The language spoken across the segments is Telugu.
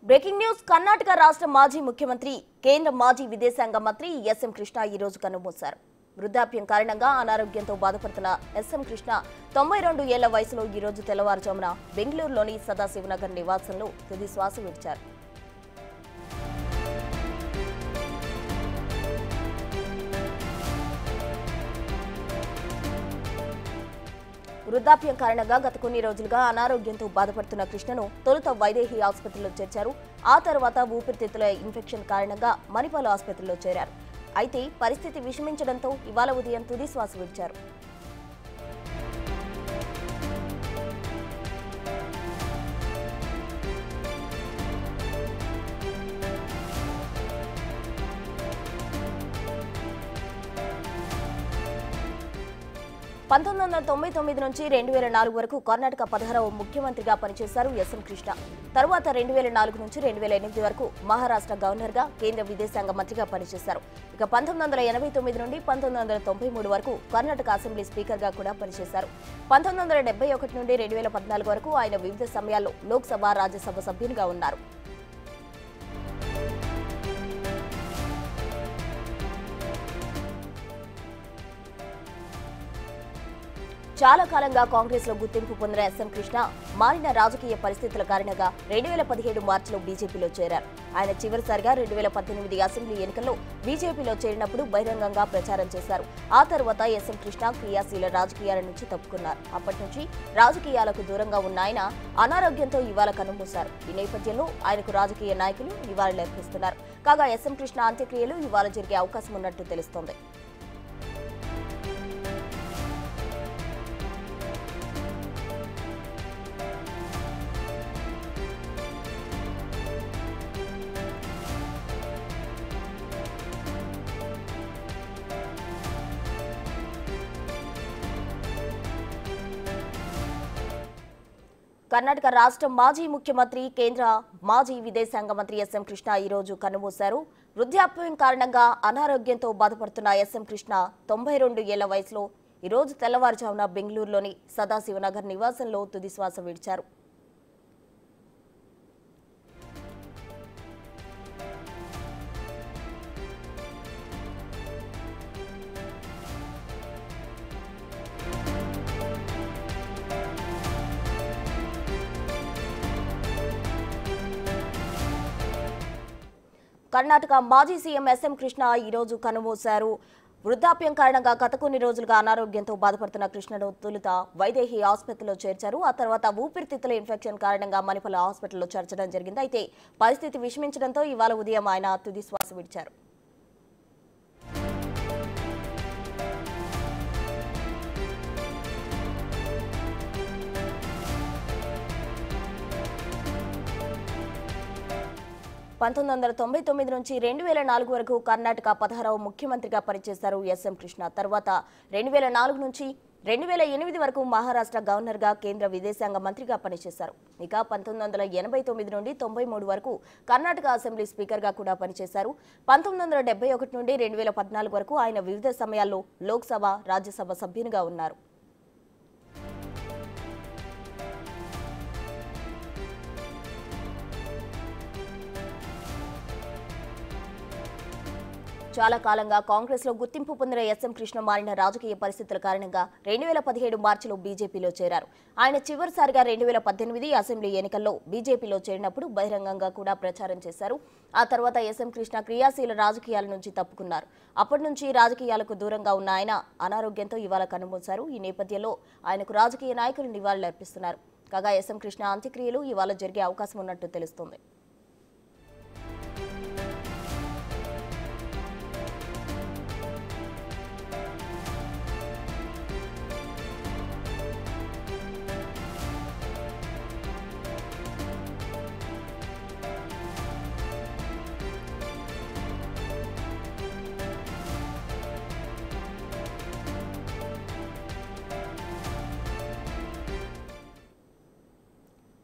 బ్రేకింగ్ న్యూస్ కర్ణాటక రాష్ట్ర మాజీ ముఖ్యమంత్రి కేంద్ర మాజీ విదేశాంగ మంత్రి ఎస్ఎం కృష్ణ ఈ రోజు కన్నుమూశారు. వృద్ధాప్యం కారణంగా అనారోగ్యంతో బాధపడుతున్న ఎస్ఎం కృష్ణ 92 ఏళ్ల వయసులో ఈ రోజు తెల్లవారుజామున బెంగళూరులోని సదాశివనగర్ నివాసంలో తుది శ్వాస విడిచారు. వృద్ధాప్యం కారణంగా గత కొన్ని రోజులుగా అనారోగ్యంతో బాధపడుతున్న కృష్ణను తొలుత వైదేహి ఆసుపత్రిలో చేర్చారు. ఆ తర్వాత ఊపిరితిత్తుల ఇన్ఫెక్షన్ కారణంగా మణిపాల్ ఆసుపత్రిలో చేరారు. అయితే పరిస్థితి విషమించడంతో ఇవాళ ఉదయం తుది శ్వాస విడిచారు. పంతొమ్మిది వందల 99 నుంచి 2004 వరకు కర్ణాటక 16వ ముఖ్యమంత్రిగా పనిచేశారు ఎస్ఎం కృష్ణ. తరువాత 2004 నుంచి 2008 వరకు మహారాష్ట్ర గవర్నర్గా, కేంద్ర విదేశాంగ మంత్రిగా పనిచేశారు. ఇక 1989 నుండి 1993 వరకు కర్ణాటక అసెంబ్లీ స్పీకర్గా కూడా పనిచేశారు. 1971 నుండి 2014 వరకు ఆయన వివిధ సమయాల్లో లోక్సభ, రాజ్యసభ సభ్యునిగా ఉన్నారు. చాలా కాలంగా కాంగ్రెస్ లో గుర్తింపు పొందిన ఎస్ఎం కృష్ణ మారిన రాజకీయ పరిస్థితుల కారణంగా 2017 మార్చిలో బీజేపీలో చేరారు. ఆయన చివరిసారిగా 2018 అసెంబ్లీ ఎన్నికల్లో బీజేపీలో చేరినప్పుడు బహిరంగంగా ప్రచారం చేశారు. ఆ తర్వాత ఎస్ఎం కృష్ణ క్రియాశీల రాజకీయాల నుంచి తప్పుకున్నారు. అప్పటి నుంచి రాజకీయాలకు దూరంగా ఉన్న ఆయన అనారోగ్యంతో ఇవాళ కన్నుమూశారు. ఈ నేపథ్యంలో ఆయనకు రాజకీయ నాయకులు నివాళులర్పిస్తున్నారు. కాగా ఎస్ఎం కృష్ణ అంత్యక్రియలు ఇవాళ జరిగే అవకాశం ఉన్నట్టు తెలుస్తోంది. కర్ణాటక రాష్ట్ర మాజీ ముఖ్యమంత్రి, కేంద్ర మాజీ విదేశాంగ మంత్రి ఎస్ఎం కృష్ణ ఈ రోజు కన్నుమూశారు. వృద్ధాప్యం కారణంగా అనారోగ్యంతో బాధపడుతున్న ఎస్ఎం కృష్ణ 92 ఏళ్ల వయసులో ఈ రోజు తెల్లవారుజామున బెంగళూరులోని సదాశివనగర్ నివాసంలో తుది శ్వాస విడిచారు. కర్ణాటక మాజీ సీఎం ఎస్ఎం కృష్ణ ఈ రోజు కన్నుమూశారు. వృద్ధాప్యం కారణంగా గత కొన్ని రోజులుగా అనారోగ్యంతో బాధపడుతున్న కృష్ణను తొలుత వైదేహి ఆసుపత్రిలో చేర్చారు. ఆ తర్వాత ఊపిరితిత్తుల ఇన్ఫెక్షన్ కారణంగా మణిపాల్ హాస్పిటల్లో చేర్చడం జరిగింది. అయితే పరిస్థితి విషమించడంతో ఇవాళ ఉదయం ఆయన తుది శ్వాస విడిచారు. పంతొమ్మిది వందల 99 నుంచి 2004 వరకు కర్ణాటక 16వ ముఖ్యమంత్రిగా పనిచేశారు ఎస్ఎం కృష్ణ. తర్వాత 2004 నుంచి 2008 వరకు మహారాష్ట్ర గవర్నర్గా, కేంద్ర విదేశాంగ మంత్రిగా పనిచేశారు. ఇక 1989 నుండి 93 వరకు కర్ణాటక అసెంబ్లీ స్పీకర్గా కూడా పనిచేశారు. 1971 నుండి 2014 వరకు ఆయన వివిధ సమయాల్లో లోక్సభ, రాజ్యసభ సభ్యునిగా ఉన్నారు. చాలా కాలంగా కాంగ్రెస్ లో గుర్తింపు పొందిన ఎస్ఎం కృష్ణ మారిన రాజకీయ పరిస్థితుల కారణంగా 2017 మార్చిలో బీజేపీలో చేరారు. ఆయన చివరిసారిగా 2018 అసెంబ్లీ ఎన్నికల్లో బీజేపీలో చేరినప్పుడు బహిరంగంగా కూడా ప్రచారం చేశారు. ఆ తర్వాత ఎస్ఎం కృష్ణ క్రియాశీల రాజకీయాల నుంచి తప్పుకున్నారు. అప్పటి నుంచి రాజకీయాలకు దూరంగా ఉన్న ఆయన అనారోగ్యంతో ఇవాళ కన్నుమూశారు. ఈ నేపథ్యంలో ఆయనకు రాజకీయ నాయకులు నివాళులర్పిస్తున్నారు. కాగా ఎస్ఎం కృష్ణ అంత్యక్రియలు ఇవాళ జరిగే అవకాశం ఉన్నట్టు తెలుస్తోంది.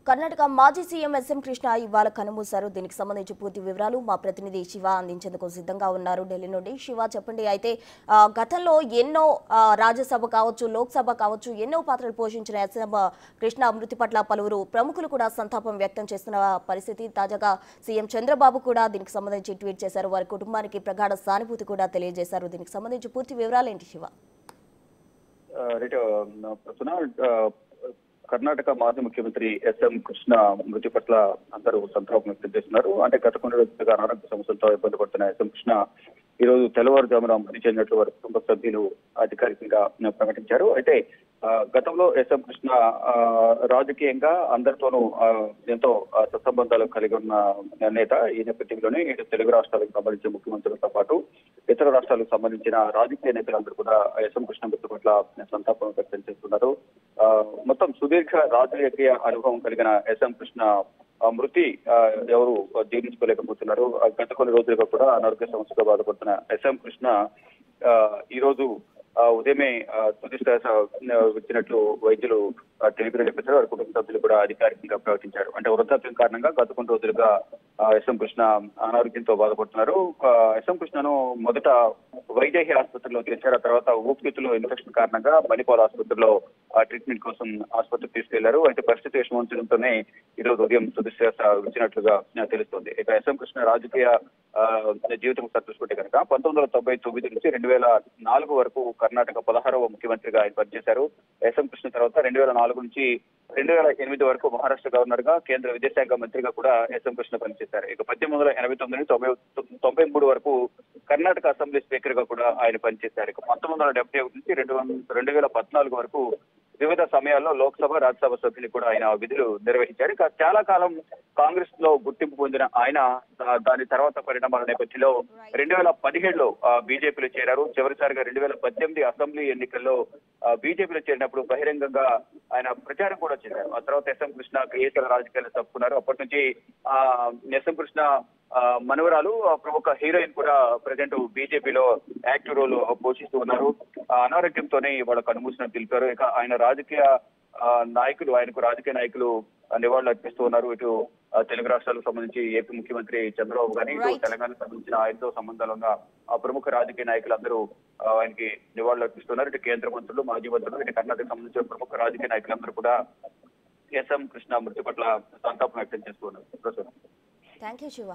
కర్ణాటక మాజీ సీఎం ఎస్ఎం కృష్ణ ఇవాళ కన్నుమూశారు. దీనికి సంబంధించి పూర్తి వివరాలు మా ప్రతినిధి శివ అందించేందుకు సిద్ధంగా ఉన్నారు ఢిల్లీ నుండి. శివ చెప్పండి. అయితే గతంలో ఎన్నో రాజ్యసభ కావచ్చు, లోక్సభ కావచ్చు, ఎన్నో పాత్రలు పోషించిన ఎస్ఎం కృష్ణ మృతి పట్ల పలువురు ప్రముఖులు కూడా సంతాపం వ్యక్తం చేస్తున్న పరిస్థితి. తాజాగా సీఎం చంద్రబాబు కూడా దీనికి సంబంధించి ట్వీట్ చేశారు. వారి కుటుంబానికి ప్రగాఢ సానుభూతి కూడా తెలియజేశారు. దీనికి సంబంధించి పూర్తి వివరాలు ఏంటి శివ? కర్ణాటక మాజీ ముఖ్యమంత్రి ఎస్ఎం కృష్ణ మృతి పట్ల అందరూ సంతాపం వ్యక్తం చేస్తున్నారు. అంటే గత కొన్ని రోజులుగా అనారోగ్య సమస్యలతో ఇబ్బంది పడుతున్న ఎస్ఎం కృష్ణ ఈ రోజు తెల్లవారుజామున మృతి చెందినట్లు వారి కుటుంబ సభ్యులు అధికారికంగా ప్రకటించారు. అయితే గతంలో ఎస్ఎం కృష్ణ రాజకీయంగా అందరితోనూ ఎంతో సత్సంబంధాలు కలిగి ఉన్న నేత. ఈ నేపథ్యంలోనే ఇటు తెలుగు రాష్ట్రాలకు సంబంధించిన ముఖ్యమంత్రులతో పాటు ఇతర రాష్ట్రాలకు సంబంధించిన రాజకీయ నేతలందరూ కూడా ఎస్ఎం కృష్ణ మృతి పట్ల సంతాపం వ్యక్తం చేస్తున్నారు. మొత్తం సుదీర్ఘ రాజకీయ అనుభవం కలిగిన ఎస్ఎం కృష్ణ మృతి ఎవరు జీర్ణించుకోలేకపోతున్నారు. గత కొన్ని రోజులుగా కూడా అనారోగ్య సమస్యగా బాధపడుతున్న ఎస్ఎం కృష్ణ ఈ రోజు ఉదయమే తుది శ్వాస వచ్చినట్లు వైద్యులు టెలిగ్రామ్ చెప్పారు. వారి కుటుంబ సభ్యులు కూడా అధికారికంగా ప్రకటించారు. అంటే వృద్ధాప్యం కారణంగా గత కొన్ని రోజులుగా ఎస్ఎం కృష్ణ అనారోగ్యంతో బాధపడుతున్నారు. ఎస్ఎం కృష్ణను మొదట వైదేహి ఆసుపత్రిలో చేర్చారు. ఆ తర్వాత ఊపిరితిత్తులో ఇన్ఫెక్షన్ కారణంగా మణిపాల్ ఆసుపత్రిలో ట్రీట్మెంట్ కోసం ఆసుపత్రికి తీసుకెళ్లారు. అయితే పరిస్థితి విషమించడంతోనే ఈరోజు ఉదయం తుది శ్వాస విచ్చినట్లుగా తెలుస్తోంది. ఇక ఎస్ఎం కృష్ణ రాజకీయ జీవితం చూసుకుంటే కనుక 1999 నుంచి 2004 వరకు కర్ణాటక 16వ ముఖ్యమంత్రిగా ఆయన పనిచేశారు. ఎస్ఎం కృష్ణ తర్వాత 2004 నుంచి 2008 వరకు మహారాష్ట్ర గవర్నర్ గా, కేంద్ర విదేశాంగ మంత్రిగా కూడా ఎస్ఎం కృష్ణ పనిచేశారు. ఇక 1889 నుంచి 1993 వరకు కర్ణాటక అసెంబ్లీ స్పీకర్ గా కూడా ఆయన పనిచేశారు. ఇక 1971 నుంచి 2014 వరకు వివిధ సమయాల్లో లోక్సభ, రాజ్యసభ సభ్యులు కూడా ఆయన విధులు నిర్వహించారు. ఇక చాలా కాలం కాంగ్రెస్ లో గుర్తింపు పొందిన ఆయన దాని తర్వాత పరిణామాల నేపథ్యంలో 2017లో బీజేపీలో చేరారు. చివరిసారిగా 2018 అసెంబ్లీ ఎన్నికల్లో బీజేపీలో చేరినప్పుడు బహిరంగంగా ఆయన ప్రచారం కూడా చేశారు. ఆ తర్వాత ఎస్ఎం కృష్ణ క్రియాశీల రాజకీయాలు తప్పుకున్నారు. అప్పటి నుంచి ఎస్ఎం కృష్ణ మనవరాలు ప్రముఖ హీరోయిన్ కూడా ప్రజెంట్ బీజేపీలో యాక్టివ్ రోల్ పోషిస్తూ ఉన్నారు. అనారోగ్యంతోనే ఇవాళ కన్నుమూసినట్టు తెలిపారు. ఇక ఆయన రాజకీయ నాయకులు, ఆయనకు రాజకీయ నాయకులు నివాళులు అర్పిస్తూ ఉన్నారు. ఇటు తెలుగు రాష్ట్రాలకు సంబంధించి ఏపీ ముఖ్యమంత్రి చంద్రబాబు గానీ, ఇటు తెలంగాణకు సంబంధించిన ఆయనతో సంబంధాలు ఉన్న ప్రముఖ రాజకీయ నాయకులందరూ ఆయనకి నివాళులు అర్పిస్తున్నారు. ఇటు కేంద్ర మంత్రులు, మాజీ మంత్రులు, ఇటు కర్ణాటకకు సంబంధించిన ప్రముఖ రాజకీయ నాయకులందరూ కూడా ఎస్ఎం కృష్ణ మృతి పట్ల సంతాపం వ్యక్తం చేస్తూ ఉన్నారు. Thank you Shiva.